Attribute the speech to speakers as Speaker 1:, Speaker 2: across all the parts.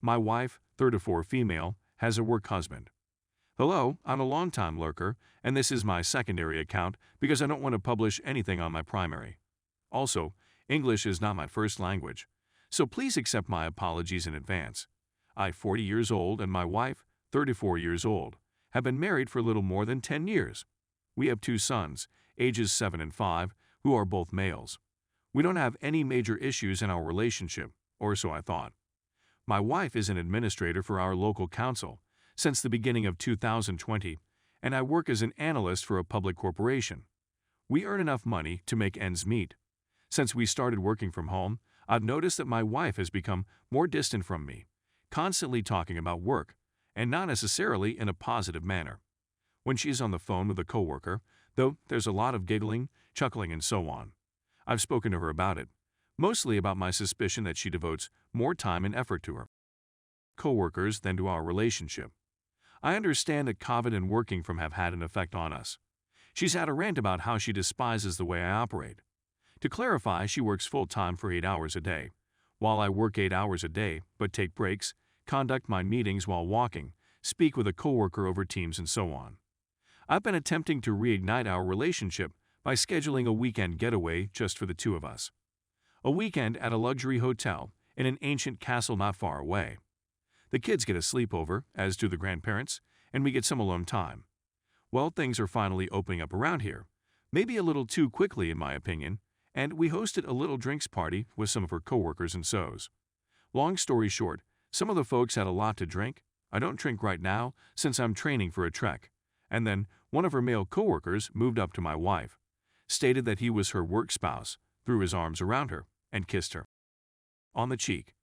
Speaker 1: My wife, 34 female, has a work husband. Hello, I'm a long-time lurker, and this is my secondary account because I don't want to publish anything on my primary. Also, English is not my first language, so please accept my apologies in advance. I'm 40 years old and my wife, 34 years old, have been married for a little more than 10 years. We have 2 sons, ages 7 and 5, who are both males. We don't have any major issues in our relationship, or so I thought. My wife is an administrator for our local council since the beginning of 2020, and I work as an analyst for a public corporation. We earn enough money to make ends meet. Since we started working from home, I've noticed that my wife has become more distant from me, constantly talking about work, and not necessarily in a positive manner. When she's on the phone with a coworker, though, there's a lot of giggling, chuckling, and so on. I've spoken to her about it, mostly about my suspicion that she devotes more time and effort to her coworkers than to our relationship. I understand that COVID and working from have had an effect on us. She's had a rant about how she despises the way I operate. To clarify, she works full-time for 8 hours a day, while I work 8 hours a day but take breaks, conduct my meetings while walking, speak with a coworker over Teams, and so on. I've been attempting to reignite our relationship by scheduling a weekend getaway just for the 2 of us. A weekend at a luxury hotel in an ancient castle not far away. The kids get a sleepover, as do the grandparents, and we get some alone time. Well, things are finally opening up around here, maybe a little too quickly in my opinion, and we hosted a little drinks party with some of her coworkers and so's. Long story short, some of the folks had a lot to drink. I don't drink right now since I'm training for a trek. And then one of her male coworkers moved up to my wife, stated that he was her work spouse, threw his arms around her, and kissed her on the cheek.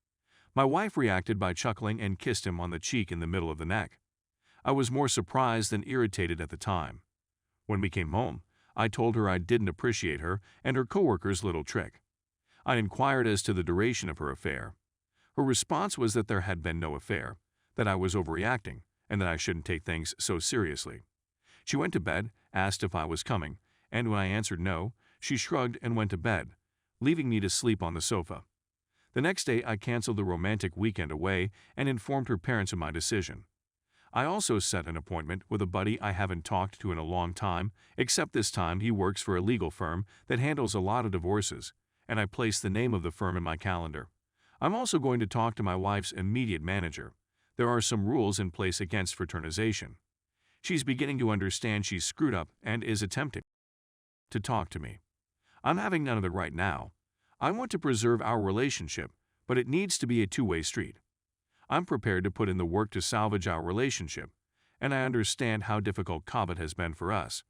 Speaker 1: My wife reacted by chuckling and kissed him on the cheek in the middle of the neck. I was more surprised than irritated at the time. When we came home, I told her I didn't appreciate her and her coworker's little trick. I inquired as to the duration of her affair. Her response was that there had been no affair, that I was overreacting, and that I shouldn't take things so seriously. She went to bed, asked if I was coming, and when I answered no, she shrugged and went to bed, leaving me to sleep on the sofa. The next day, I canceled the romantic weekend away and informed her parents of my decision. I also set an appointment with a buddy I haven't talked to in a long time, except this time he works for a legal firm that handles a lot of divorces, and I placed the name of the firm in my calendar. I'm also going to talk to my wife's immediate manager. There are some rules in place against fraternization. She's beginning to understand she's screwed up and is attempting to talk to me. I'm having none of it right now. I want to preserve our relationship, but it needs to be a two-way street. I'm prepared to put in the work to salvage our relationship, and I understand how difficult COVID has been for us.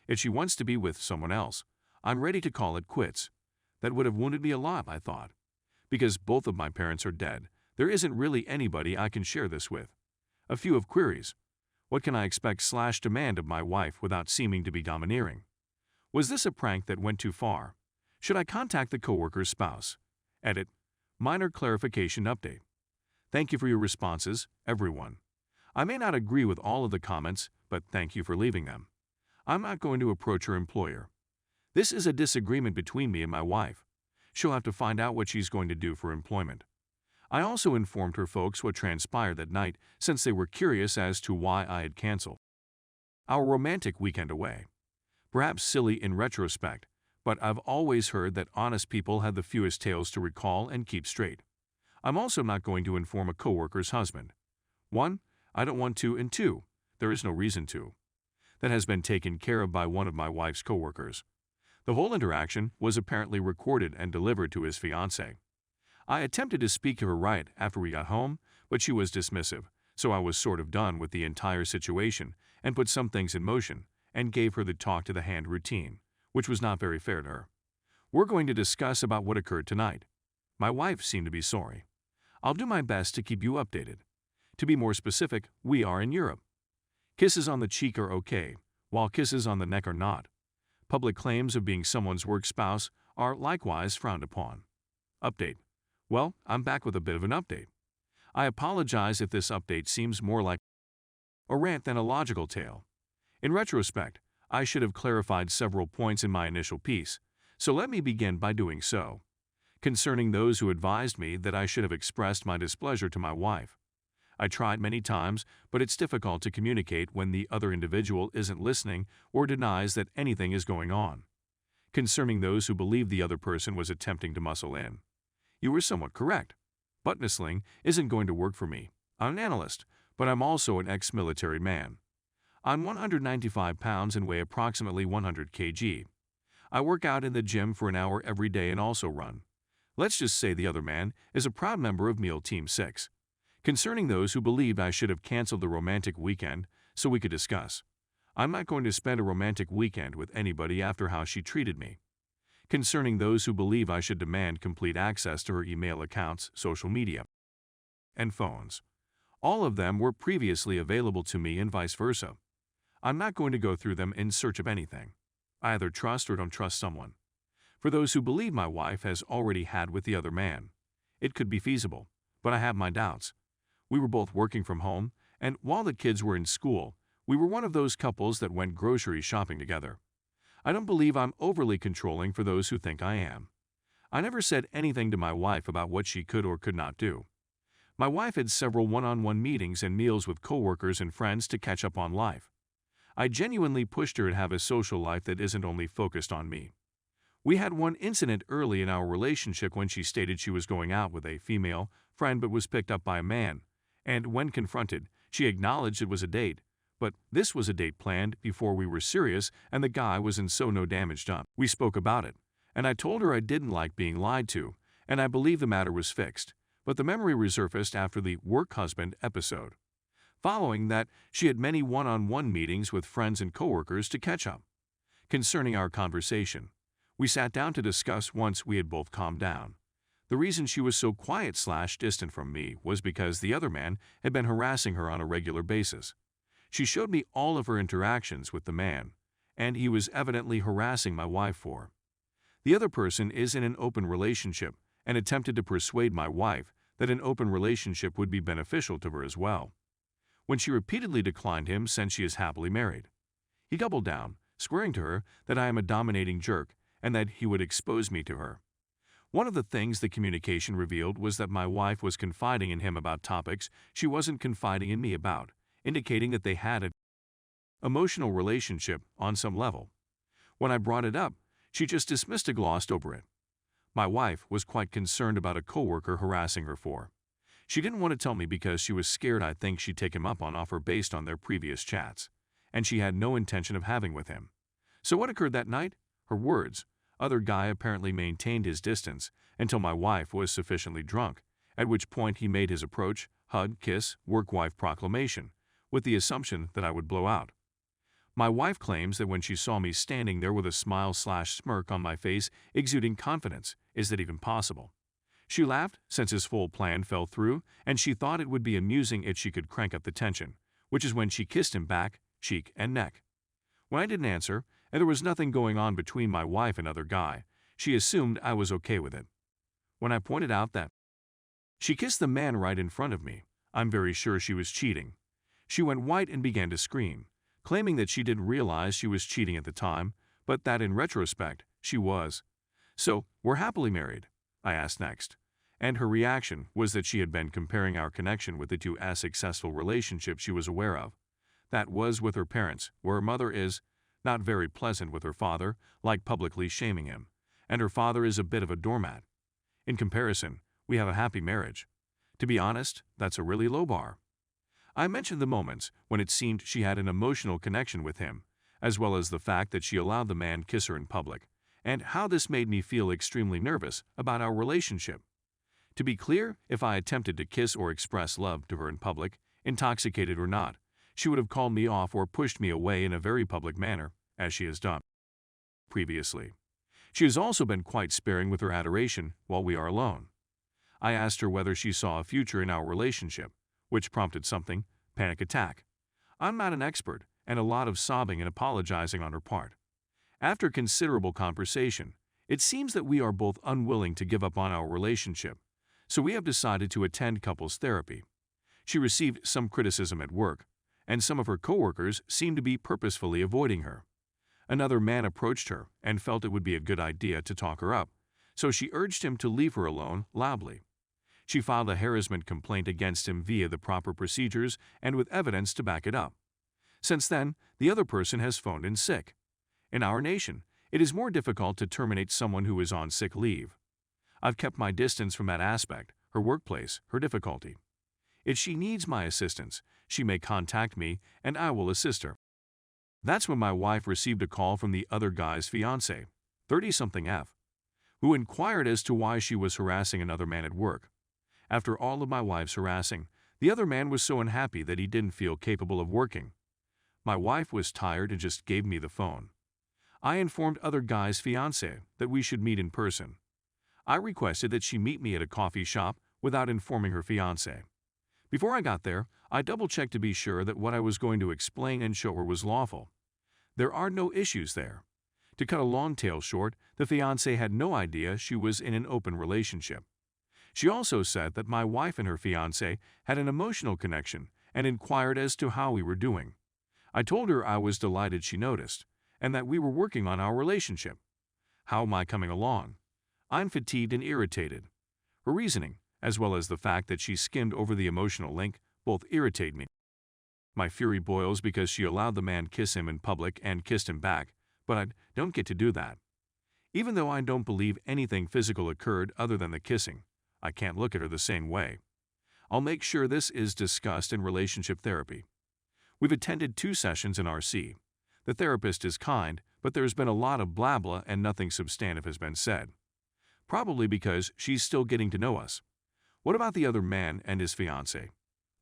Speaker 1: If she wants to be with someone else, I'm ready to call it quits. That would have wounded me a lot, I thought. Because both of my parents are dead, there isn't really anybody I can share this with. A few of queries. What can I expect/demand of my wife without seeming to be domineering? Was this a prank that went too far? Should I contact the coworker's spouse? Edit. Minor clarification update. Thank you for your responses, everyone. I may not agree with all of the comments, but thank you for leaving them. I'm not going to approach her employer. This is a disagreement between me and my wife. She'll have to find out what she's going to do for employment. I also informed her folks what transpired that night since they were curious as to why I had canceled our romantic weekend away. Perhaps silly in retrospect, but I've always heard that honest people have the fewest tales to recall and keep straight. I'm also not going to inform a coworker's husband. 1. I don't want to, and 2. There is no reason to. That has been taken care of by one of my wife's coworkers. The whole interaction was apparently recorded and delivered to his fiancée. I attempted to speak to her right after we got home, but she was dismissive, so I was sort of done with the entire situation and put some things in motion and gave her the talk to the hand routine, which was not very fair to her. We're going to discuss about what occurred tonight. My wife seemed to be sorry. I'll do my best to keep you updated. To be more specific, we are in Europe. Kisses on the cheek are okay, while kisses on the neck are not. Public claims of being someone's work spouse are likewise frowned upon. Update. Well, I'm back with a bit of an update. I apologize if this update seems more like a rant than a logical tale. In retrospect, I should have clarified several points in my initial piece, so let me begin by doing so. concerning those who advised me that I should have expressed my displeasure to my wife. I tried many times, but it's difficult to communicate when the other individual isn't listening or denies that anything is going on. Concerning those who believed the other person was attempting to muscle in. You were somewhat correct. Butt-nestling isn't going to work for me. I'm an analyst, but I'm also an ex-military man. I'm 195 pounds and weigh approximately 100 kg. I work out in the gym for an hour every day and also run. Let's just say the other man is a proud member of MEAL Team 6. Concerning those who believed I should have canceled the romantic weekend so we could discuss. I'm not going to spend a romantic weekend with anybody after how she treated me. Concerning those who believe I should demand complete access to her email accounts, social media, and phones. All of them were previously available to me and vice versa. I'm not going to go through them in search of anything. I either trust or don't trust someone. For those who believe my wife has already had with the other man, it could be feasible, but I have my doubts. We were both working from home, and while the kids were in school, we were one of those couples that went grocery shopping together. I don't believe I'm overly controlling for those who think I am. I never said anything to my wife about what she could or could not do. My wife had several one-on-one meetings and meals with coworkers and friends to catch up on life. I genuinely pushed her to have a social life that isn't only focused on me. We had one incident early in our relationship when she stated she was going out with a female friend but was picked up by a man, and when confronted, she acknowledged it was a date, but this was a date planned before we were serious and the guy was in so no damage done. We spoke about it, and I told her I didn't like being lied to, and I believe the matter was fixed, but the memory resurfaced after the work husband episode. Following that, she had many one-on-one meetings with friends and coworkers to catch up. Concerning our conversation, we sat down to discuss once we had both calmed down. The reason she was so quiet/distant from me was because the other man had been harassing her on a regular basis. She showed me all of her interactions with the man, and he was evidently harassing my wife for. The other person is in an open relationship and attempted to persuade my wife that an open relationship would be beneficial to her as well, when she repeatedly declined him since she is happily married. He doubled down, swearing to her that I am a dominating jerk and that he would expose me to her. One of the things the communication revealed was that my wife was confiding in him about topics she wasn't confiding in me about, indicating that they had an emotional relationship on some level. When I brought it up, she just dismissed and glossed over it. My wife was quite concerned about a coworker harassing her for. She didn't want to tell me because she was scared I think she'd take him up on offer based on their previous chats, and she had no intention of having with him. So what occurred that night? Her words. Other guy apparently maintained his distance until my wife was sufficiently drunk, at which point he made his approach, hug, kiss, work-wife proclamation, with the assumption that I would blow out. My wife claims that when she saw me standing there with a smile/smirk on my face exuding confidence, is that even possible? She laughed since his full plan fell through, and she thought it would be amusing if she could crank up the tension, which is when she kissed him back, cheek, and neck. When I didn't answer, and there was nothing going on between my wife and other guy, she assumed I was okay with it. When I pointed out that she kissed the man right in front of me, I'm very sure she was cheating. She went white and began to scream, claiming that she didn't realize she was cheating at the time, but that in retrospect, she was. So, we're happily married? I asked next, and her reaction was that she had been comparing our connection with the two as successful relationships she was aware of. That was with her parents, where her mother is not very pleasant with her father, like publicly shaming him, and her father is a bit of a doormat. In comparison, we have a happy marriage. To be honest, that's a really low bar. I mentioned the moments when it seemed she had an emotional connection with him, as well as the fact that she allowed the man kiss her in public, and how this made me feel extremely nervous about our relationship. To be clear, if I attempted to kiss or express love to her in public, intoxicated or not, she would have called me off or pushed me away in a very public manner, as she has done previously. She has also been quite sparing with her adoration while we are alone. I asked her whether she saw a future in our relationship, which prompted something, panic attack. I'm not an expert, and a lot of sobbing and apologizing on her part. After considerable conversation, it seems that we are both unwilling to give up on our relationship, so we have decided to attend couples therapy. She received some criticism at work, and some of her coworkers seemed to be purposefully avoiding her. Another man approached her and felt it would be a good idea to talk her up, so she urged him to leave her alone loudly. She filed a harassment complaint against him via the proper procedures and with evidence to back it up. Since then, the other person has phoned in sick. In our nation, it is more difficult to terminate someone who is on sick leave. I've kept my distance from that aspect, her workplace, her difficulty. If she needs my assistance, she may contact me and I will assist her. That's when my wife received a call from the other guy's fiancé, 30-something F, who inquired as to why she was harassing another man at work. After all of my wife's harassing, the other man was so unhappy that he didn't feel capable of working. My wife was tired and just gave me the phone. I informed other guy's fiancé that we should meet in person. I requested that she meet me at a coffee shop without informing her fiancé. Before I got there, I double-checked to be sure that what I was going to explain and show her was lawful. There are no issues there. To cut a long tale short, the fiancé had no idea she was in an open relationship. She also said that my wife and her fiancé had an emotional connection and inquired as to how we were doing. I told her I was delighted she noticed, and that we were working on our relationship. How am I coming along? I'm fatigued and irritated. Her reasoning, as well as the fact that she skimmed over the emotional link, both irritate me. My fury boils because she allowed the man kiss him in public and kissed him back, but I don't get to do that. Even though I don't believe anything physical occurred other than the kissing, I can't look at her the same way. I'll make sure this is discussed in relationship therapy. We've attended 2 sessions in RC. The therapist is kind, but there's been a lot of blah blah and nothing substantive has been said. Probably because she's still getting to know us. What about the other man and his fiancé?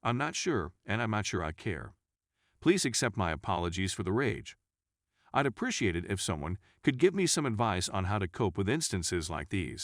Speaker 1: I'm not sure, and I'm not sure I care. Please accept my apologies for the rage. I'd appreciate it if someone could give me some advice on how to cope with instances like these.